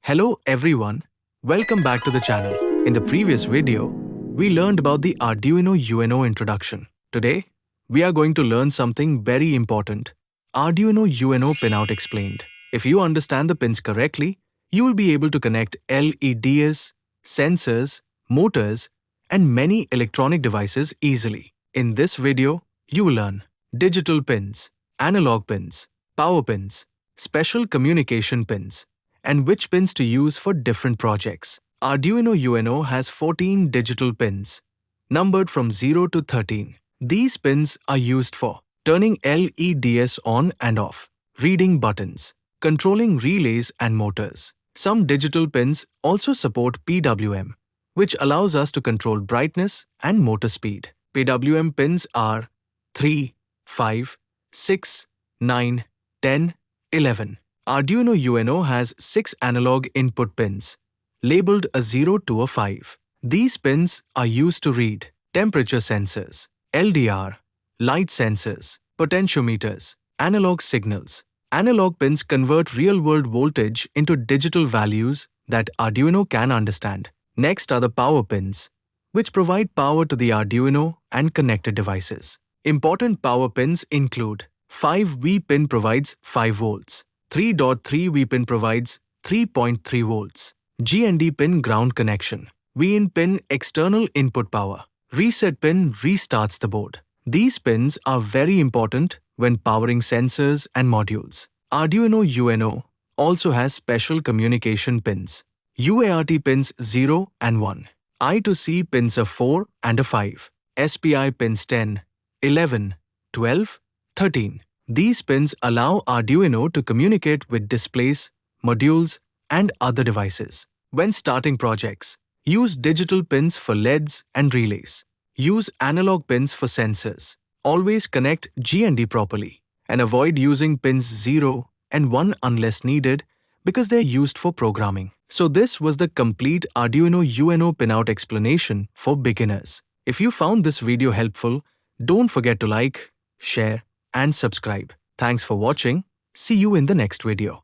Hello everyone, welcome back to the channel. In the previous video, we learned about the Arduino UNO introduction. Today, we are going to learn something very important, Arduino UNO Pinout explained. If you understand the pins correctly, you will be able to connect LEDs, sensors, motors, and many electronic devices easily. In this video, you will learn digital pins, analog pins, power pins, special communication pins, and which pins to use for different projects. Arduino UNO has 14 digital pins, numbered from 0 to 13. These pins are used for turning LEDs on and off, reading buttons, controlling relays and motors. Some digital pins also support PWM, which allows us to control brightness and motor speed. PWM pins are 3, 5, 6, 9, 10, 11. Arduino UNO has 6 analog input pins, labeled a 0 to a 5. These pins are used to read temperature sensors, LDR, light sensors, potentiometers, analog signals. Analog pins convert real-world voltage into digital values that Arduino can understand. Next are the power pins, which provide power to the Arduino and connected devices. Important power pins include 5V pin provides 5 volts, 3.3V pin provides 3.3 volts, GND pin ground connection, VIN pin external input power, reset pin restarts the board. These pins are very important when powering sensors and modules. Arduino UNO also has special communication pins, UART pins 0 and 1, I to C pins a 4 and a 5, SPI pins 10, 11, 12, 13. These pins allow Arduino to communicate with displays, modules, and other devices. When starting projects, use digital pins for LEDs and relays. Use analog pins for sensors. Always connect GND properly, and avoid using pins 0 and 1 unless needed because they're used for programming. So this was the complete Arduino UNO Pinout explanation for beginners. If you found this video helpful, don't forget to like, share, and subscribe. Thanks for watching. See you in the next video.